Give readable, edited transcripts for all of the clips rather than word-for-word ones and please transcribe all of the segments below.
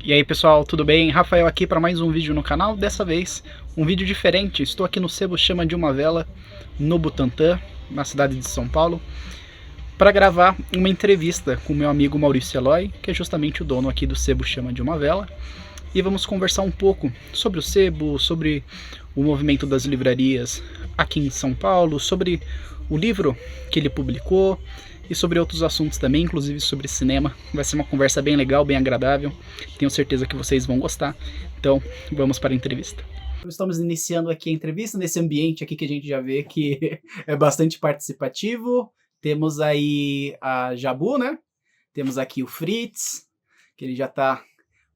E aí pessoal, tudo bem? Rafael aqui para mais um vídeo no canal. Dessa vez, um vídeo diferente. Estou aqui no Sebo Chama de uma Vela, no Butantã, na cidade de São Paulo, para gravar uma entrevista com o meu amigo Maurício Eloy, que é justamente o dono aqui do Sebo Chama de uma Vela. E vamos conversar um pouco sobre o Sebo, sobre o movimento das livrarias aqui em São Paulo, sobre o livro que ele publicou e sobre outros assuntos também, inclusive sobre cinema. Vai ser uma conversa bem legal, bem agradável. Tenho certeza que vocês vão gostar. Então, vamos para a entrevista. Estamos iniciando aqui a entrevista nesse ambiente aqui que a gente já vê que é bastante participativo. Temos aí a Jabu, né? Temos aqui o Fritz, que ele já está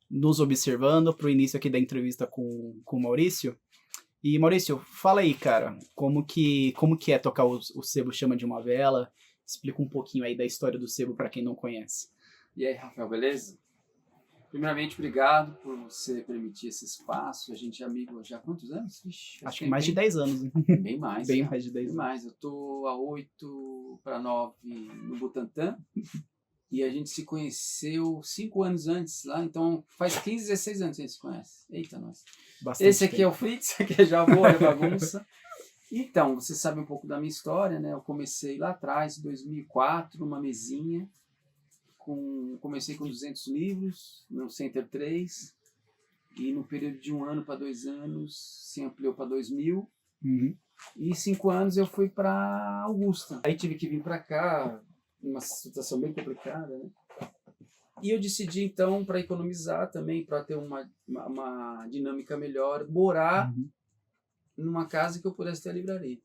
nos observando para o início aqui da entrevista com o Maurício. E Maurício, fala aí, cara, como que é tocar o Sebo Chama de uma Vela? Explica um pouquinho aí da história do Sebo para quem não conhece. E aí, Rafael, beleza? Primeiramente, obrigado por você permitir esse espaço. A gente é amigo já há quantos anos? Ixi, acho que mais de 10 anos. Hein? Bem mais. Bem mais de 10 anos. Mais. Eu tô há 8 para 9 no Butantã. E a gente se conheceu 5 anos antes lá. Então, faz 15, 16 anos que a gente se conhece. Eita, nós. Bastante esse aqui tempo. É o Fritz, aqui é Jabu, olha a bagunça. Então, você sabe um pouco da minha história, né? Eu comecei lá atrás, em 2004, numa mesinha. Comecei com 200 livros, no Center 3. E no período de 1 ano para 2 anos, se ampliou para 2.000. Uhum. E 5 anos eu fui para Augusta. Aí tive que vir para cá, uma situação bem complicada, né? E eu decidi, então, para economizar também, para ter uma dinâmica melhor, morar numa casa que eu pudesse ter a livraria.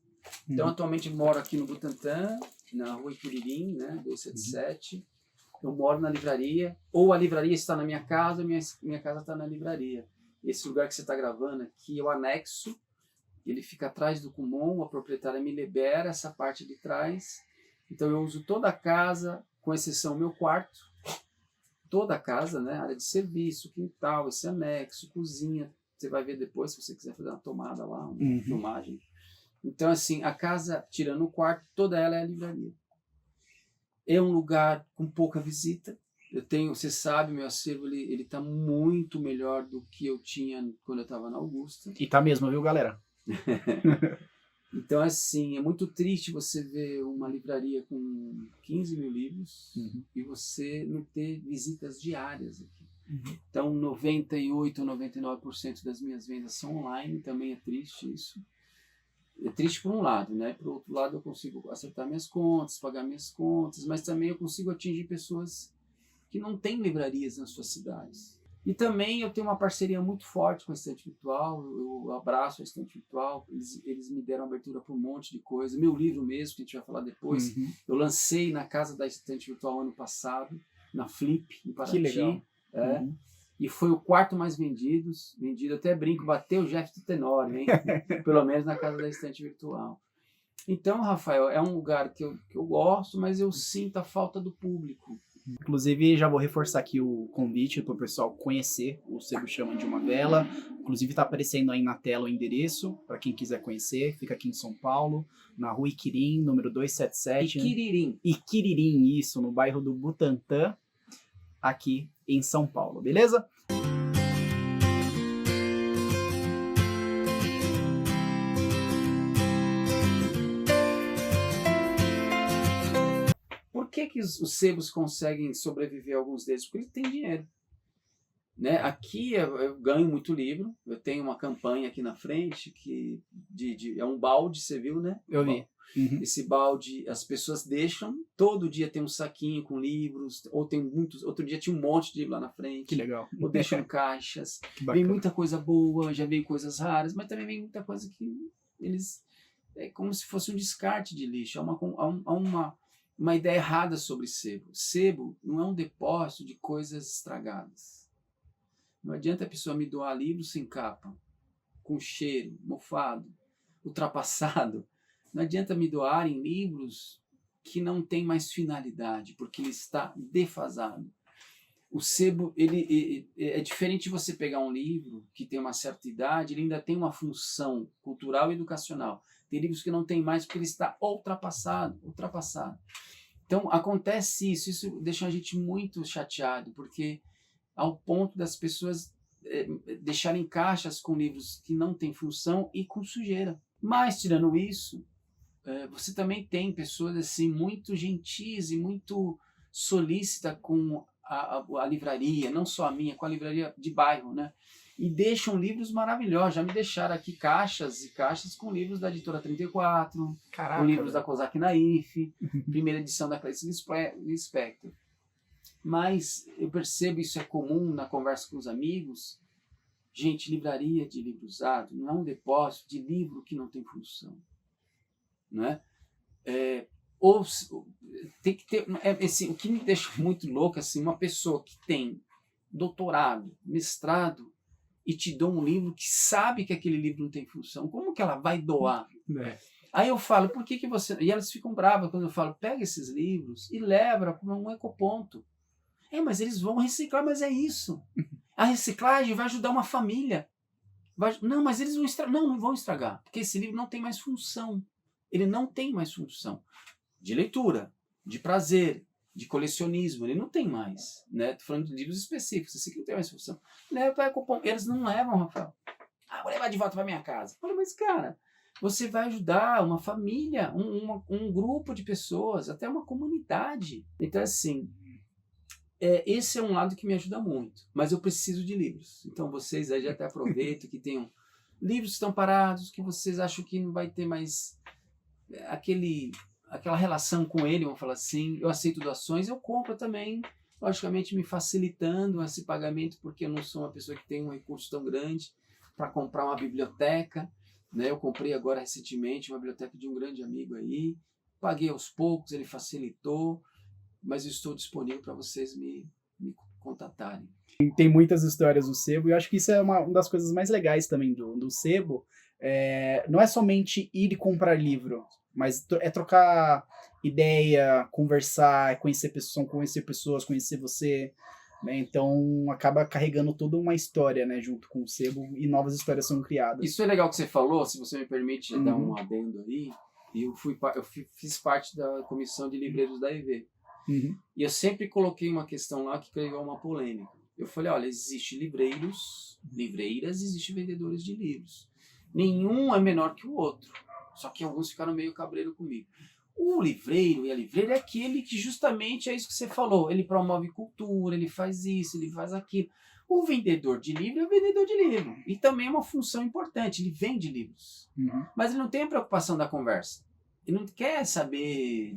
Então, atualmente moro aqui no Butantã, na rua Iquiririm, né, 277. Eu moro na livraria, ou a livraria está na minha casa, ou minha casa está na livraria. Esse lugar que você está gravando aqui é o anexo, ele fica atrás do Kumon, a proprietária me libera essa parte de trás. Então, eu uso toda a casa, com exceção do meu quarto, toda a casa, né, área de serviço, quintal, esse anexo, cozinha. Você vai ver depois, se você quiser fazer uma tomada lá, uma filmagem. Então, assim, a casa, tirando o quarto, toda ela é a livraria. É um lugar com pouca visita. Eu tenho, você sabe, meu acervo, ele tá muito melhor do que eu tinha quando eu estava na Augusta. E tá mesmo, viu, galera? Então, assim, é muito triste você ver uma livraria com 15 mil livros e você não ter visitas diárias aqui. Então, 98% ou 99% das minhas vendas são online, também é triste isso. É triste por um lado, né? Por outro lado, eu consigo acertar minhas contas, pagar minhas contas, mas também eu consigo atingir pessoas que não têm livrarias nas suas cidades. E também eu tenho uma parceria muito forte com a Estante Virtual, eu abraço a Estante Virtual, eles me deram abertura para um monte de coisa. Meu livro mesmo, que a gente vai falar depois, eu lancei na casa da Estante Virtual ano passado, na Flip, em Paraty. Que legal. E foi o quarto mais vendido, até brinco, bateu o Jeff do Tenório, hein? Pelo menos na casa da Estante Virtual. Então, Rafael, é um lugar que eu gosto, mas eu sinto a falta do público. Inclusive, já vou reforçar aqui o convite para o pessoal conhecer o Sebo Chama de uma Vela. Inclusive, está aparecendo aí na tela o endereço, para quem quiser conhecer. Fica aqui em São Paulo, na rua Iquirim, número 277. Iquiririm. Iquiririm, isso, no bairro do Butantã, aqui em São Paulo, beleza? Por que os sebos conseguem sobreviver, alguns deles? Porque eles têm dinheiro. Né? Aqui eu ganho muito livro, eu tenho uma campanha aqui na frente, que é um balde, você viu, né? Eu vi. Esse balde, as pessoas deixam, todo dia tem um saquinho com livros, ou tem muitos, outro dia tinha um monte de livro lá na frente. Que legal. Ou deixam caixas. Vem muita coisa boa, já veio coisas raras, mas também vem muita coisa que eles... É como se fosse um descarte de lixo, há uma ideia errada sobre sebo. Sebo não é um depósito de coisas estragadas. Não adianta a pessoa me doar livro sem capa, com cheiro, mofado, ultrapassado. Não adianta me doarem livros que não têm mais finalidade, porque ele está defasado. O sebo, ele é diferente de você pegar um livro que tem uma certa idade, ele ainda tem uma função cultural e educacional. Tem livros que não tem mais porque ele está ultrapassado. Então acontece isso deixa a gente muito chateado, porque ao ponto das pessoas deixarem caixas com livros que não têm função e com sujeira. Mas, tirando isso, você também tem pessoas assim muito gentis e muito solícitas com a livraria, não só a minha, com a livraria de bairro, né? E deixam livros maravilhosos. Já me deixaram aqui caixas e caixas com livros da Editora 34, Caraca, com livros da velho. Kozak Naif, primeira edição da Clarice Lispector. Mas eu percebo, isso é comum na conversa com os amigos. Gente, livraria de livro usado não é um depósito de livro que não tem função. Não é? Ou tem que ter, assim, o que me deixa muito louco, assim, uma pessoa que tem doutorado, mestrado, e te dá um livro que sabe que aquele livro não tem função, como que ela vai doar? Aí eu falo, por que você... E elas ficam bravas quando eu falo, pega esses livros e leva para um ecoponto. Mas eles vão reciclar, mas é isso. A reciclagem vai ajudar uma família. Não, mas eles vão estragar. Não vão estragar, porque esse livro não tem mais função. Ele não tem mais função de leitura, de prazer, de colecionismo. Ele não tem mais. Né? Tô falando de livros específicos. Esse aqui não tem mais função. Leva para ecoponto. Eles não levam, Rafael. Vou levar de volta para minha casa. Eu falo, mas cara, você vai ajudar uma família, um grupo de pessoas, até uma comunidade. Então, assim, esse é um lado que me ajuda muito. Mas eu preciso de livros. Então, vocês aí já até aproveitam que tenham livros que estão parados, que vocês acham que não vai ter mais aquela relação com ele, vamos falar assim. Eu aceito doações, eu compro também, logicamente me facilitando esse pagamento, porque eu não sou uma pessoa que tem um recurso tão grande para comprar uma biblioteca, né? Eu comprei agora recentemente uma biblioteca de um grande amigo aí, paguei aos poucos, ele facilitou, mas eu estou disponível para vocês me contatarem. Tem muitas histórias do sebo, e eu acho que isso é uma das coisas mais legais também do sebo. Não é somente ir e comprar livro, mas é trocar ideia, conversar, conhecer pessoas, conhecer você, né? Então acaba carregando toda uma história, né, junto com o sebo, e novas histórias são criadas. Isso é legal que você falou, se você me permite dar um adendo aí. Eu fiz parte da comissão de livreiros da EV. E eu sempre coloquei uma questão lá que criou uma polêmica. Eu falei, olha, existe livreiros, livreiras, existe vendedores de livros. Nenhum é menor que o outro. Só que alguns ficaram meio cabreiro comigo. O livreiro e a livreira é aquele que justamente é isso que você falou. Ele promove cultura, ele faz isso, ele faz aquilo. O vendedor de livro é o vendedor de livro. E também é uma função importante, ele vende livros. Mas ele não tem a preocupação da conversa. Ele não quer saber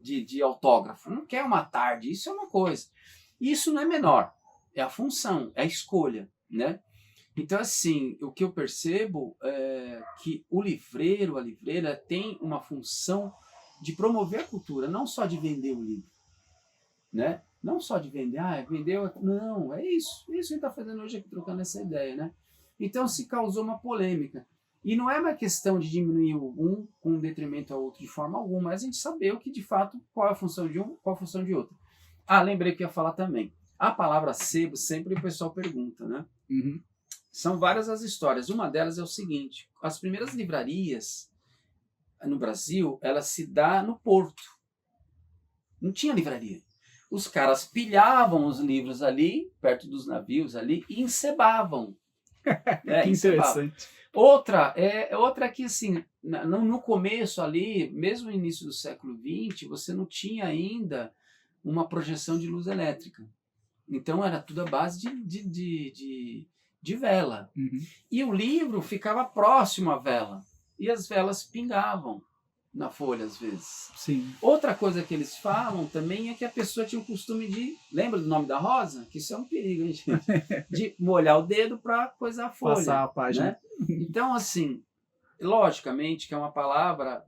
de autógrafo, não quer uma tarde, isso é uma coisa. Isso não é menor, é a função, é a escolha, né? Então, assim, o que eu percebo é que o livreiro, a livreira, tem uma função de promover a cultura, não só de vender o livro, né? Não só de vender, vendeu, não, é isso que a gente está fazendo hoje aqui, trocando essa ideia, né? Então, se causou uma polêmica. E não é uma questão de diminuir um com detrimento ao outro de forma alguma, mas a gente saber o que de fato, qual é a função de um, qual a função de outro. Lembrei que ia falar também. A palavra sebo, sempre o pessoal pergunta, né? São várias as histórias. Uma delas é o seguinte, as primeiras livrarias no Brasil, elas se dá no porto. Não tinha livraria. Os caras pilhavam os livros ali, perto dos navios ali, e encebavam. Que interessante. Outra que, assim, no começo ali, mesmo no início do século XX, você não tinha ainda uma projeção de luz elétrica. Então era tudo à base de vela. E o livro ficava próximo à vela. E as velas pingavam na folha, às vezes. Sim. Outra coisa que eles falam também é que a pessoa tinha o costume de... Lembra do nome da rosa? Que isso é um perigo, hein, gente? De molhar o dedo para coisar a folha. Passar a página. Né? Então, assim, logicamente que é uma palavra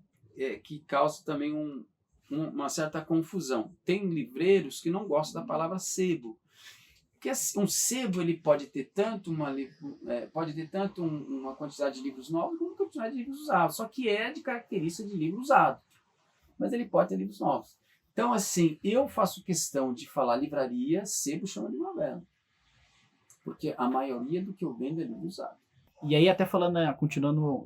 que causa também uma certa confusão. Tem livreiros que não gostam da palavra sebo. Porque um sebo ele pode ter tanto uma quantidade de livros novos como uma quantidade de livros usados. Só que é de característica de livro usado. Mas ele pode ter livros novos. Então, assim, eu faço questão de falar livraria, sebo chama de novela. Porque a maioria do que eu vendo é livro usado. E aí, até falando,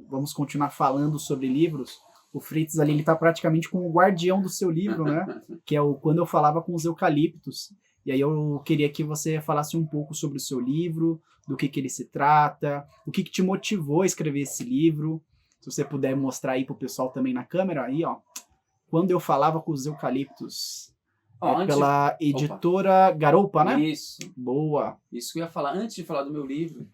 vamos continuar falando sobre livros. O Fritz ali, ele tá praticamente como o guardião do seu livro, né? Que é o Quando Eu Falava com os Eucaliptos. E aí eu queria que você falasse um pouco sobre o seu livro, do que ele se trata, o que te motivou a escrever esse livro. Se você puder mostrar aí pro pessoal também na câmera, aí, ó. Quando eu falava com os eucaliptos. Ó, Pela editora Garopa, né? Isso. Boa. Isso que eu ia falar. Antes de falar do meu livro,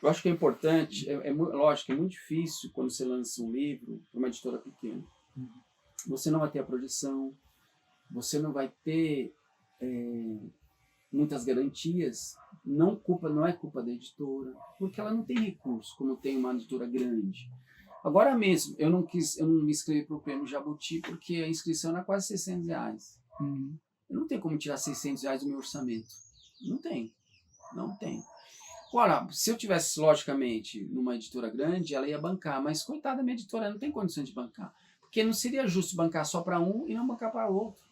eu acho que é importante, lógico, é muito difícil quando você lança um livro para uma editora pequena. Você não vai ter a projeção, você não vai ter muitas garantias. Não é culpa da editora, porque ela não tem recurso, como tem uma editora grande. Agora mesmo, eu não me inscrevi para o Prêmio Jabuti porque a inscrição era quase R$600. Eu não tenho como tirar R$600 do meu orçamento. Não tem. Agora, se eu tivesse, logicamente, numa editora grande, ela ia bancar, mas coitada da minha editora, não tem condições de bancar. Porque não seria justo bancar só para um e não bancar para outro.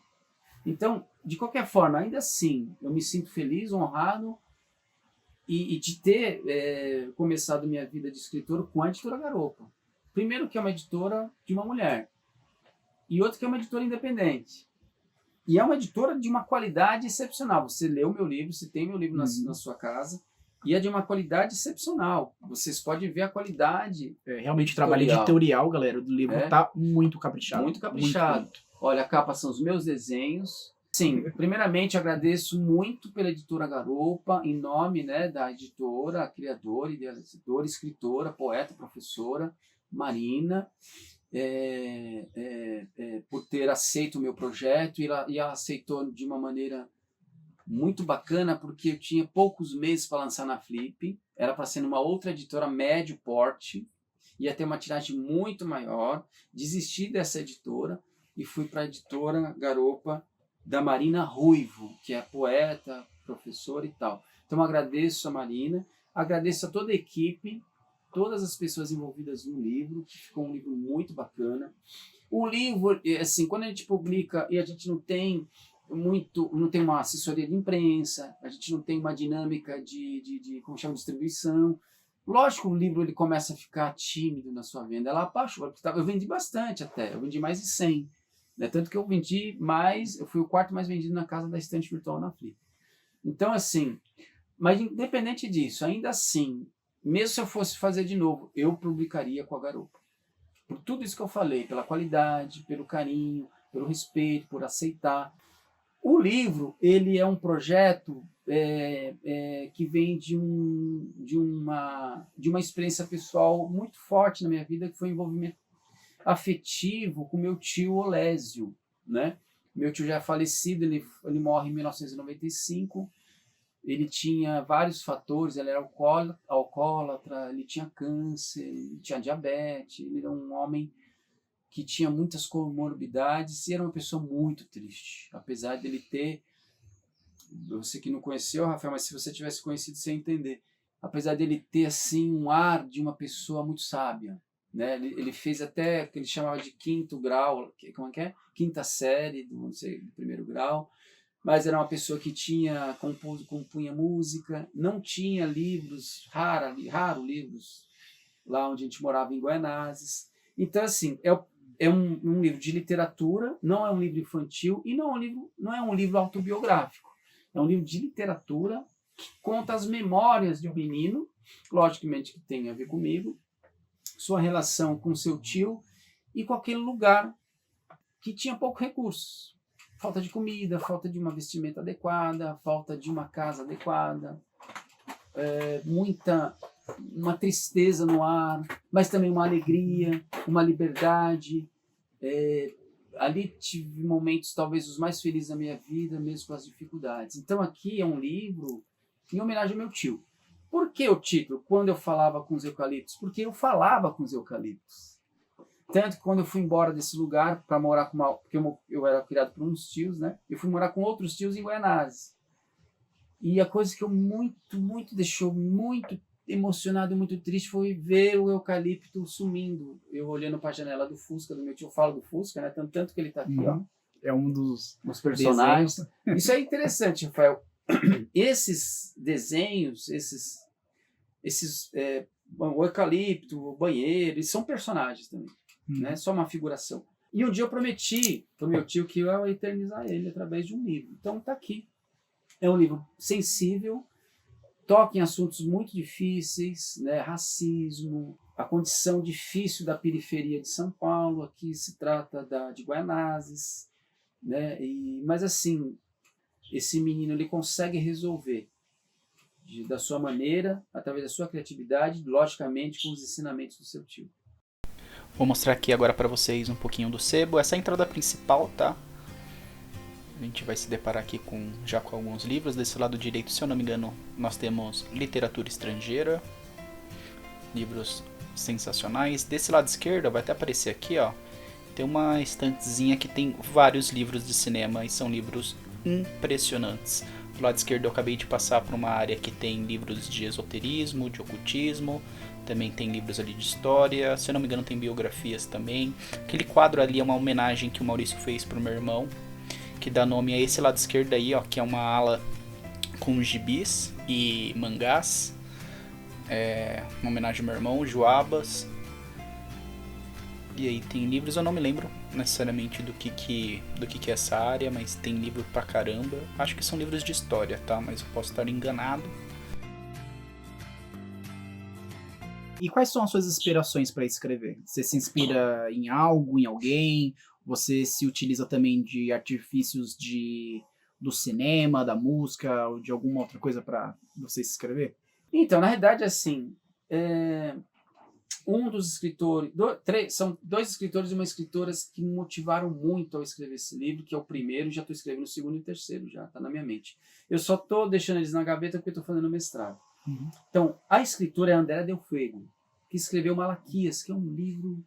Então, de qualquer forma, ainda assim, eu me sinto feliz, honrado e de ter começado minha vida de escritor com a editora Garopa. Primeiro que é uma editora de uma mulher e outra que é uma editora independente. E é uma editora de uma qualidade excepcional. Você lê o meu livro, você tem meu livro na sua casa, e é de uma qualidade excepcional. Vocês podem ver a qualidade. Realmente o trabalho editorial, galera, do livro tá muito caprichado. Muito caprichado. Muito. Olha, a capa são os meus desenhos. Sim, primeiramente agradeço muito pela editora Garopa, em nome, né, da editora, criadora, idealizadora, escritora, poeta, professora, Marina, por ter aceito o meu projeto, e ela aceitou de uma maneira muito bacana, porque eu tinha poucos meses para lançar na Flip, era para ser numa outra editora médio porte, ia ter uma tiragem muito maior, desisti dessa editora e fui para a editora Garopa da Marina Ruivo, que é poeta, professora e tal. Então agradeço a Marina, agradeço a toda a equipe, todas as pessoas envolvidas no livro, que ficou um livro muito bacana. O livro, assim, quando a gente publica e a gente não tem uma assessoria de imprensa, a gente não tem uma dinâmica como chama, distribuição. Lógico, o livro ele começa a ficar tímido na sua venda. Ela apaixonou, eu vendi bastante até, eu vendi mais de 100. Né? Tanto que eu vendi mais, eu fui o quarto mais vendido na casa da estante virtual na Flip. Então, assim, mas independente disso, ainda assim, mesmo se eu fosse fazer de novo, eu publicaria com a Garopa. Por tudo isso que eu falei, pela qualidade, pelo carinho, pelo respeito, por aceitar. O livro, ele é um projeto que vem de uma experiência pessoal muito forte na minha vida, que foi o envolvimento afetivo com meu tio Olésio, né? Meu tio já é falecido, ele morre em 1995, ele tinha vários fatores, ele era alcoólatra, ele tinha câncer, ele tinha diabetes, ele era um homem que tinha muitas comorbidades e era uma pessoa muito triste, apesar dele ter, você que não conheceu, Rafael, mas se você tivesse conhecido, você ia entender, apesar dele ter assim um ar de uma pessoa muito sábia, né? Ele fez até o que ele chamava de quinto grau, como é que é? Quinta série, do primeiro grau, mas era uma pessoa que compunha música, não tinha livros, raro livros, lá onde a gente morava em Guaianazes. Então, assim, é um livro de literatura, não é um livro infantil e não é um livro autobiográfico. É um livro de literatura que conta as memórias de um menino, logicamente que tem a ver comigo, sua relação com seu tio e com aquele lugar que tinha pouco recurso. Falta de comida, falta de uma vestimenta adequada, falta de uma casa adequada, uma tristeza no ar, mas também uma alegria, uma liberdade. Ali tive momentos talvez os mais felizes da minha vida, mesmo com as dificuldades. Então aqui é um livro em homenagem ao meu tio. Por que o título? Quando eu falava com os eucaliptos? Porque eu falava com os eucaliptos. Tanto que quando eu fui embora desse lugar para morar porque eu era criado por uns tios, né? Eu fui morar com outros tios em Guaianazes. E a coisa que eu deixou muito emocionado e muito triste foi ver o eucalipto sumindo. Eu olhando para a janela do Fusca, do meu tio, eu falo do Fusca, né? Tanto que ele está aqui, ó. É um dos personagens. Desenhos. Isso é interessante, Rafael. Esses desenhos, o eucalipto, o banheiro, eles são personagens também, né? Só uma figuração. E um dia eu prometi para o meu tio que eu ia eternizar ele através de um livro. Então tá aqui. É um livro sensível, toca em assuntos muito difíceis, né? Racismo, a condição difícil da periferia de São Paulo, aqui se trata de Guaianazes, né? Mas assim, esse menino ele consegue resolver da sua maneira, através da sua criatividade, logicamente com os ensinamentos do seu tio. Vou mostrar aqui agora para vocês um pouquinho do sebo. Essa é a entrada principal, tá? A gente vai se deparar aqui já com alguns livros. Desse lado direito, se eu não me engano, nós temos literatura estrangeira, livros sensacionais. Desse lado esquerdo, vai até aparecer aqui, ó, tem uma estantezinha que tem vários livros de cinema e são livros impressionantes. Do lado esquerdo eu acabei de passar por uma área que tem livros de esoterismo, de ocultismo, também tem livros ali de história, se eu não me engano tem biografias também. Aquele quadro ali é uma homenagem que o Maurício fez pro meu irmão, que dá nome a esse lado esquerdo aí, ó, que é uma ala com gibis e mangás. Uma homenagem ao meu irmão, Joabas. E aí tem livros, eu não me lembro necessariamente do que é essa área, mas tem livro pra caramba. Acho que são livros de história, tá? Mas eu posso estar enganado. E quais são as suas inspirações para escrever? Você se inspira em algo, em alguém? Você se utiliza também de artifícios do cinema, da música ou de alguma outra coisa para você escrever? Então, na verdade, assim, um dos escritores, são dois escritores e uma escritora que me motivaram muito ao escrever esse livro, que é o primeiro, já estou escrevendo o segundo e o terceiro, já está na minha mente. Eu só estou deixando eles na gaveta porque estou fazendo mestrado. Uhum. Então, a escritora é a Andrea Del Fuego, que escreveu Malaquias, que é um livro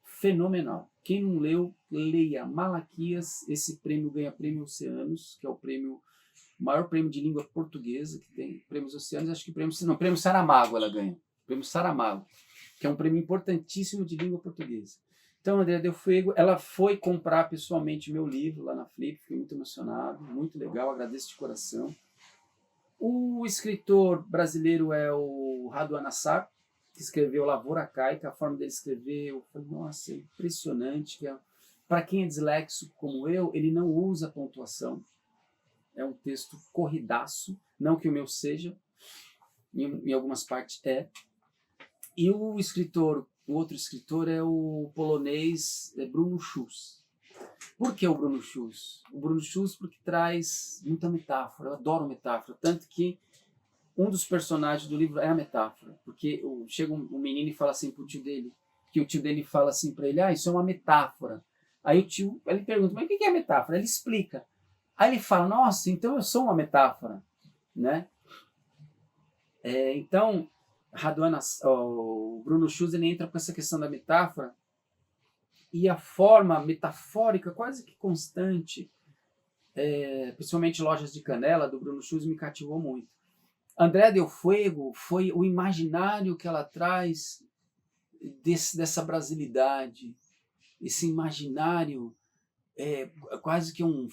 fenomenal. Quem não leu, leia Malaquias. Esse prêmio ganha Prêmio Oceanos, que é o maior prêmio de língua portuguesa que tem. Prêmios Oceanos, acho que Prêmio Saramago ela ganha. Prêmio Saramago, que é um prêmio importantíssimo de língua portuguesa. Então, a Andrea Del Fuego, ela foi comprar pessoalmente meu livro lá na Flip, fiquei muito emocionado, muito legal, agradeço de coração. O escritor brasileiro é o Raduan Assar, que escreveu Lavoura Caica. A forma dele escrever, eu falei, nossa, é impressionante. Para quem é dislexo como eu, ele não usa pontuação. É um texto corridaço, não que o meu seja, em algumas partes é. E o outro escritor é o polonês Bruno Schulz. Por que o Bruno Schulz? O Bruno Schulz porque traz muita metáfora, eu adoro metáfora, tanto que um dos personagens do livro é a metáfora, porque chega um menino e fala assim pro tio dele, que o tio dele fala assim para ele, isso é uma metáfora. Aí o tio, ele pergunta, mas o que é metáfora? Ele explica. Aí ele fala, nossa, então eu sou uma metáfora, né? Então, o Bruno Schulz, ele entra com essa questão da metáfora e a forma metafórica quase que constante, principalmente Lojas de Canela, do Bruno Schulz, me cativou muito. Andrea Del Fuego foi o imaginário que ela traz dessa brasilidade, esse imaginário, quase que um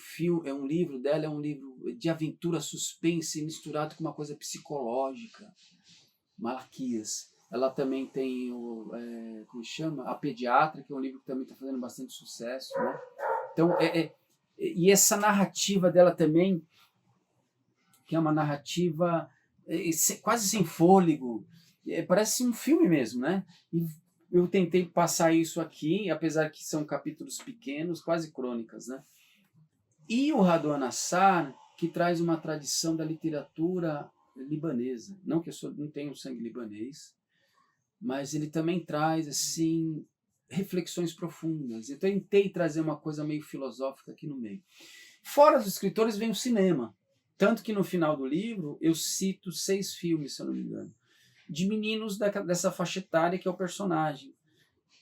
livro dela é um livro de aventura, suspense, misturado com uma coisa psicológica. Malaquias. Ela também tem como chama? A Pediatra, que é um livro que também está fazendo bastante sucesso, né? Então, e essa narrativa dela também, que é uma narrativa quase sem fôlego, parece um filme mesmo, né? E eu tentei passar isso aqui, apesar que são capítulos pequenos, quase crônicas, né? E o Raduan Assar, que traz uma tradição da literatura libanesa, não que eu não tenha sangue libanês, mas ele também traz assim reflexões profundas. Eu tentei trazer uma coisa meio filosófica aqui no meio. Fora os escritores vem o cinema, tanto que no final do livro eu cito 6 filmes, se eu não me engano, de meninos dessa faixa etária que é o personagem.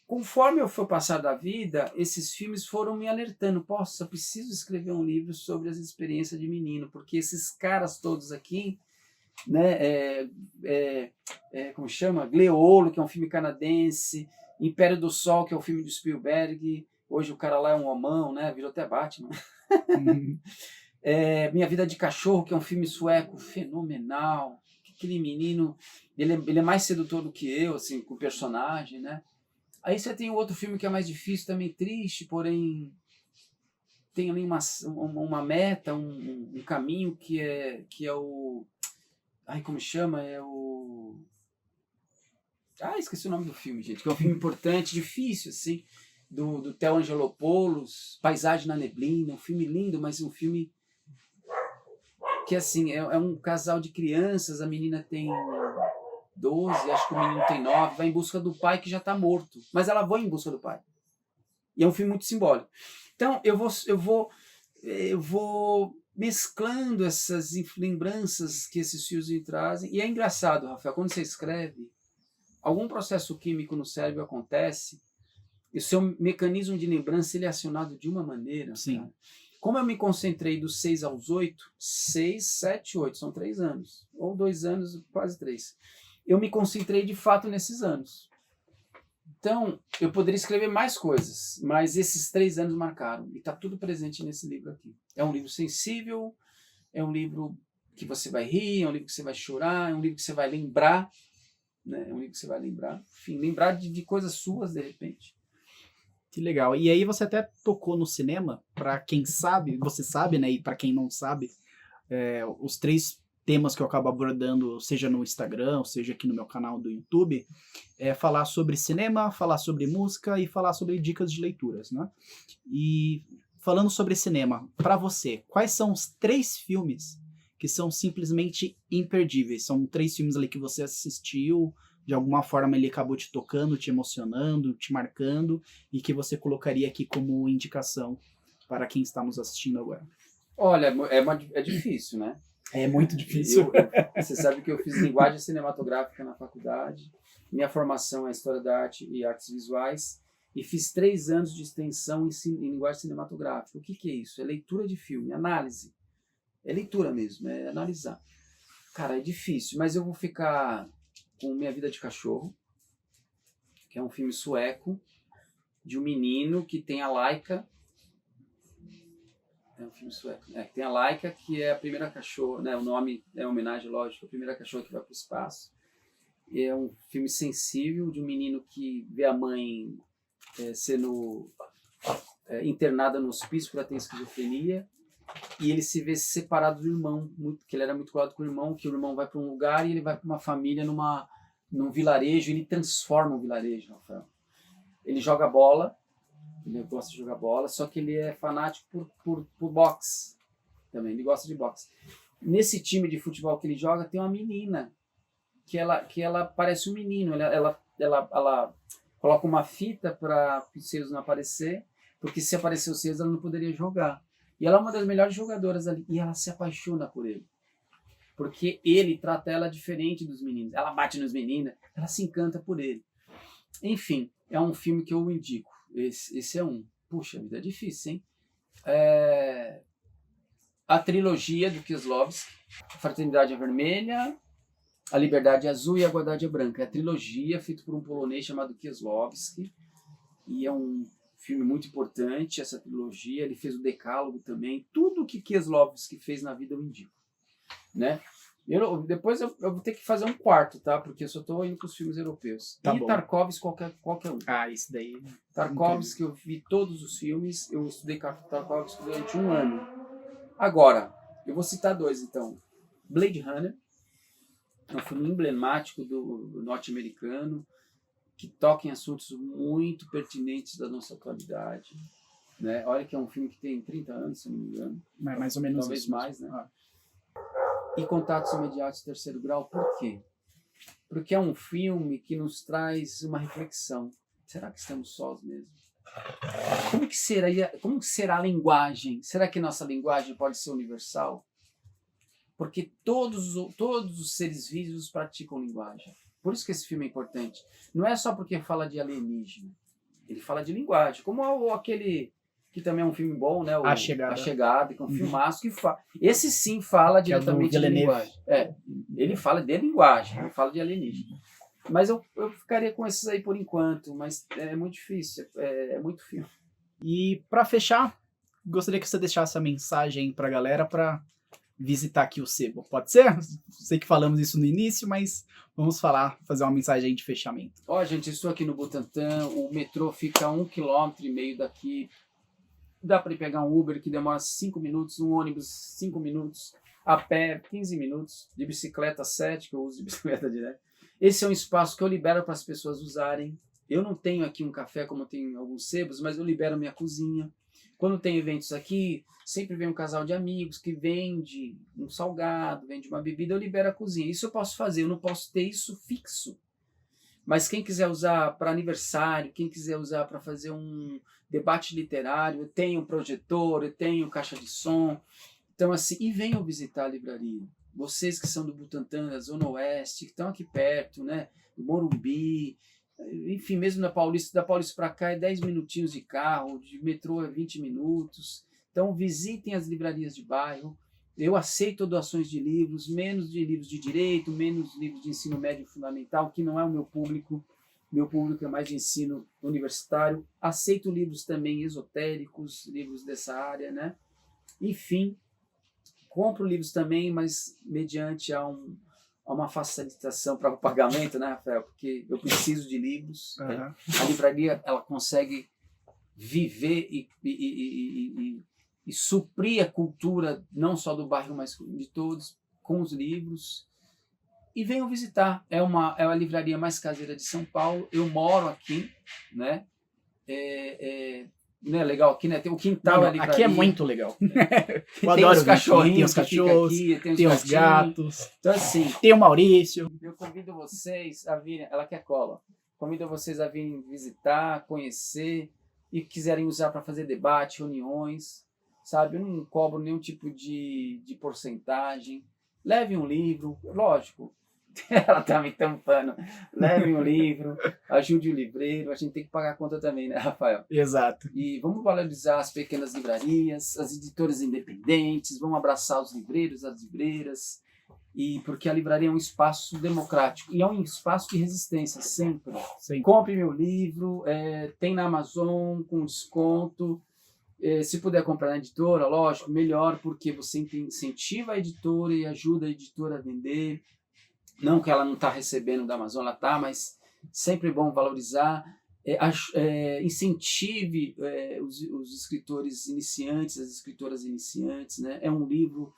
Conforme eu for passar da vida, esses filmes foram me alertando, poxa, preciso escrever um livro sobre as experiências de menino, porque esses caras todos aqui, né, como chama? Gleolo, que é um filme canadense, Império do Sol, que é um filme do Spielberg, hoje o cara lá é um homão, né, virou até Batman. Minha Vida de Cachorro, que é um filme sueco fenomenal, aquele menino, ele é mais sedutor do que eu, assim, com o personagem, né. Aí você tem outro filme que é mais difícil, também triste, porém tem ali uma meta, um caminho que é o... Ai, como chama? Esqueci o nome do filme, gente. Que é um filme importante, difícil, assim. Do Theo Angelopoulos, Paisagem na Neblina. Um filme lindo, mas um filme que, assim, é um casal de crianças. A menina tem 12, acho que o menino tem 9. Vai em busca do pai que já está morto. Mas ela vai em busca do pai. E é um filme muito simbólico. Então, eu vou mesclando essas lembranças que esses filmes me trazem. E é engraçado, Rafael, quando você escreve, algum processo químico no cérebro acontece e o seu mecanismo de lembrança ele é acionado de uma maneira. Sim. Cara. Como eu me concentrei dos 6 aos 8, 6, 7, 8, são 3 anos. Ou 2 anos, quase 3. Eu me concentrei de fato nesses anos. Então, eu poderia escrever mais coisas, mas esses 3 anos marcaram. E está tudo presente nesse livro aqui. É um livro sensível, é um livro que você vai rir, é um livro que você vai chorar, é um livro que você vai lembrar. Né? É um livro que você vai lembrar. Enfim, lembrar de coisas suas, de repente. Que legal. E aí você até tocou no cinema, para quem sabe, você sabe, né? E para quem não sabe, os 3 temas que eu acabo abordando, seja no Instagram, seja aqui no meu canal do YouTube, é falar sobre cinema, falar sobre música e falar sobre dicas de leituras, né? E falando sobre cinema, para você, quais são os 3 filmes que são simplesmente imperdíveis? São 3 filmes ali que você assistiu, de alguma forma ele acabou te tocando, te emocionando, te marcando, e que você colocaria aqui como indicação para quem está nos assistindo agora. Olha, é difícil, né? É muito difícil. Você sabe que eu fiz linguagem cinematográfica na faculdade, minha formação é História da Arte e Artes Visuais, e fiz 3 anos de extensão em linguagem cinematográfica. O que é isso? É leitura de filme, análise. É leitura mesmo, é analisar. Cara, é difícil, mas eu vou ficar com Minha Vida de Cachorro, que é um filme sueco, de um menino que tem a Laika. É um filme sueco. Tem a Laika, que é a primeira cachorra, né? O nome é homenagem, lógico, a primeira cachorra que vai para o espaço. E é um filme sensível de um menino que vê a mãe sendo internada no hospício por ela ter esquizofrenia. E ele se vê separado do irmão, que ele era muito colado com o irmão, que o irmão vai para um lugar e ele vai para uma família num vilarejo, e ele transforma o vilarejo, Rafael. Ele joga bola, ele gosta de jogar bola, só que ele é fanático por boxe também, ele gosta de boxe. Nesse time de futebol que ele joga, tem uma menina, que ela parece um menino, ela coloca uma fita para os selos não aparecer, porque se aparecer os selos ela não poderia jogar. E ela é uma das melhores jogadoras ali, e ela se apaixona por ele. Porque ele trata ela diferente dos meninos. Ela bate nos meninos, ela se encanta por ele. Enfim, é um filme que eu indico. Esse é um. Puxa vida, é difícil, hein? A trilogia do Kieslowski, Fraternidade é Vermelha, A Liberdade é Azul e A Igualdade é Branca. É a trilogia feita por um polonês chamado Kieslowski. E é um filme muito importante, essa trilogia. Ele fez o Decálogo também. Tudo que Kieslowski fez na vida eu indico. Né? Depois eu vou ter que fazer um 4, tá? Porque eu só estou indo com os filmes europeus. Tá e bom. Tarkovsky, qualquer um. Isso daí. Tarkovsky, eu vi todos os filmes. Eu estudei Tarkovsky durante 1 ano. Agora, eu vou citar 2, então. Blade Runner, é um filme emblemático do norte-americano, que toca em assuntos muito pertinentes da nossa atualidade. Né? Olha que é um filme que tem 30 anos, se não me engano. Mais ou menos talvez isso. Mais, né? E Contatos Imediatos de Terceiro Grau, por quê? Porque é um filme que nos traz uma reflexão. Será que estamos sós mesmo? Como que será a linguagem? Será que nossa linguagem pode ser universal? Porque todos os seres vivos praticam linguagem. Por isso que esse filme é importante. Não é só porque fala de alienígena. Ele fala de linguagem. Como aquele que também é um filme bom, né? A Chegada, que é um filmaço que fala. Esse sim fala diretamente de linguagem. Ele fala de linguagem, ele fala de alienígena. Mas eu ficaria com esses aí por enquanto, mas é muito difícil, é muito filme. E para fechar, gostaria que você deixasse a mensagem para a galera para visitar aqui o sebo. Pode ser? Sei que falamos isso no início, mas vamos fazer uma mensagem aí de fechamento. Gente, estou aqui no Butantã, o metrô fica a 1,5 km daqui. dá para ir pegar um Uber que demora 5 minutos, um ônibus 5 minutos, a pé 15 minutos, de bicicleta 7, que eu uso de bicicleta direto. Esse é um espaço que eu libero para as pessoas usarem. Eu não tenho aqui um café como tem em alguns sebos, mas eu libero minha cozinha. Quando tem eventos aqui, sempre vem um casal de amigos que vende um salgado, vende uma bebida, eu libero a cozinha. Isso eu posso fazer, eu não posso ter isso fixo. Mas quem quiser usar para aniversário, quem quiser usar para fazer um debate literário, eu tenho um projetor, eu tenho caixa de som. Então, assim, e venham visitar a livraria. Vocês que são do Butantã, da Zona Oeste, que estão aqui perto, né? Do Morumbi, enfim, mesmo da Paulista para cá é 10 minutinhos de carro, de metrô é 20 minutos. Então, visitem as livrarias de bairro. Eu aceito doações de livros, menos de livros de direito, menos livros de ensino médio fundamental, que não é o meu público. Meu público é mais de ensino universitário. Aceito livros também esotéricos, livros dessa área, né? Enfim, compro livros também, mas mediante a uma facilitação para o pagamento, né, Rafael? Porque eu preciso de livros. Uhum. Né? A livraria ela consegue viver e suprir a cultura, não só do bairro, mas de todos, com os livros. E venham visitar. É a livraria mais caseira de São Paulo. Eu moro aqui, né? Não é legal aqui, né? Tem o quintal da livraria. Aqui é muito legal. Eu Tem adoro os cachorrinhos, tem os cachorros, aqui, tem os gatos, Então, assim, tem o Maurício. eu convido vocês a virem, ela quer cola, convido vocês a virem visitar, conhecer, e quiserem usar para fazer debate, reuniões, sabe? Eu não cobro nenhum tipo de porcentagem. Leve um livro, lógico, ela tá me tampando. Leve um livro, ajude o livreiro, a gente tem que pagar a conta também, né, Rafael? Exato. E vamos valorizar as pequenas livrarias, as editoras independentes, vamos abraçar os livreiros, as livreiras, e porque a livraria é um espaço democrático e é um espaço de resistência, sempre. Sim. Compre meu livro, tem na Amazon com desconto. Se puder comprar na editora, lógico, melhor, porque você incentiva a editora e ajuda a editora a vender. Não que ela não está recebendo da Amazon, ela está, mas sempre é bom valorizar. Incentive os escritores iniciantes, as escritoras iniciantes, né? É um livro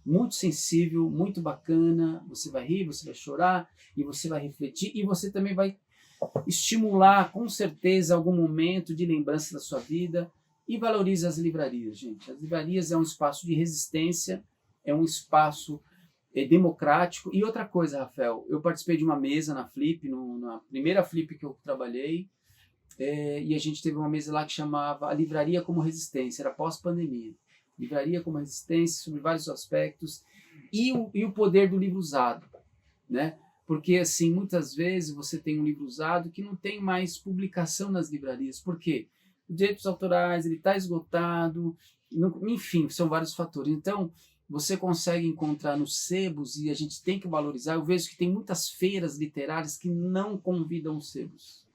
muito sensível, muito bacana. Você vai rir, você vai chorar e você vai refletir e você também vai estimular, com certeza, algum momento de lembrança da sua vida. E valorize as livrarias, gente. As livrarias é um espaço de resistência, é um espaço democrático. E outra coisa, Rafael, eu participei de uma mesa na Flip, na primeira Flip que eu trabalhei, e a gente teve uma mesa lá que chamava A Livraria como Resistência, era pós-pandemia. Livraria como Resistência, sobre vários aspectos, e o poder do livro usado, né? Porque, assim, muitas vezes você tem um livro usado que não tem mais publicação nas livrarias. Por quê? Os direitos autorais, ele está esgotado, enfim, são vários fatores. Então, você consegue encontrar nos sebos, e a gente tem que valorizar. Eu vejo que tem muitas feiras literárias que não convidam os sebos.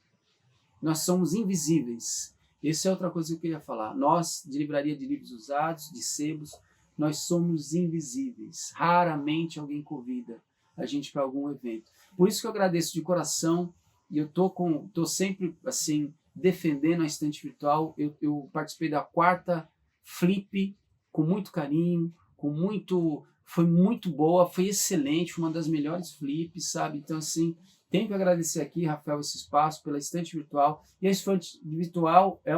Nós somos invisíveis. Essa é outra coisa que eu queria falar. Nós, de livraria de livros usados, de sebos, nós somos invisíveis. Raramente alguém convida a gente para algum evento. Por isso que eu agradeço de coração, e eu tô sempre assim defendendo a estante virtual. Eu participei da 4ª Flip com muito carinho, foi muito boa, foi excelente, foi uma das melhores flips, sabe? Então, assim, tenho que agradecer aqui, Rafael, esse espaço pela estante virtual. E a estante virtual é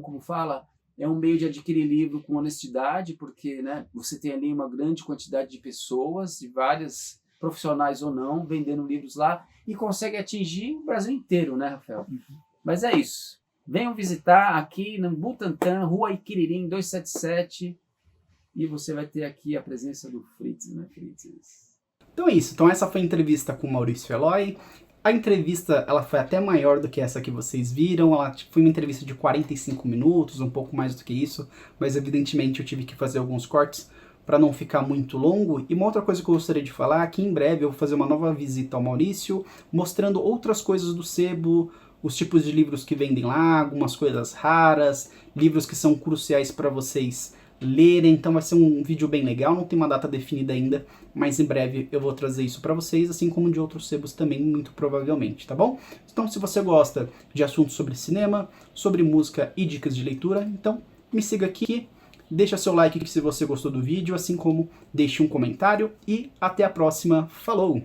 como fala, é um meio de adquirir livro com honestidade, porque, né, você tem ali uma grande quantidade de pessoas, de várias profissionais ou não, vendendo livros lá, e consegue atingir o Brasil inteiro, né, Rafael? Uhum. Mas é isso. Venham visitar aqui no Butantã, Rua Iquiririm 277, e você vai ter aqui a presença do Fritz, né, Fritz? Então é isso. Então essa foi a entrevista com o Maurício Eloy. A entrevista, ela foi até maior do que essa que vocês viram. Ela foi uma entrevista de 45 minutos, um pouco mais do que isso, mas evidentemente eu tive que fazer alguns cortes para não ficar muito longo. E uma outra coisa que eu gostaria de falar, é que em breve eu vou fazer uma nova visita ao Maurício, mostrando outras coisas do sebo, os tipos de livros que vendem lá, algumas coisas raras, livros que são cruciais para vocês ler, então vai ser um vídeo bem legal, não tem uma data definida ainda, mas em breve eu vou trazer isso para vocês, assim como de outros sebos também, muito provavelmente, tá bom? Então se você gosta de assuntos sobre cinema, sobre música e dicas de leitura, então me siga aqui, deixa seu like se você gostou do vídeo, assim como deixe um comentário e até a próxima, falou!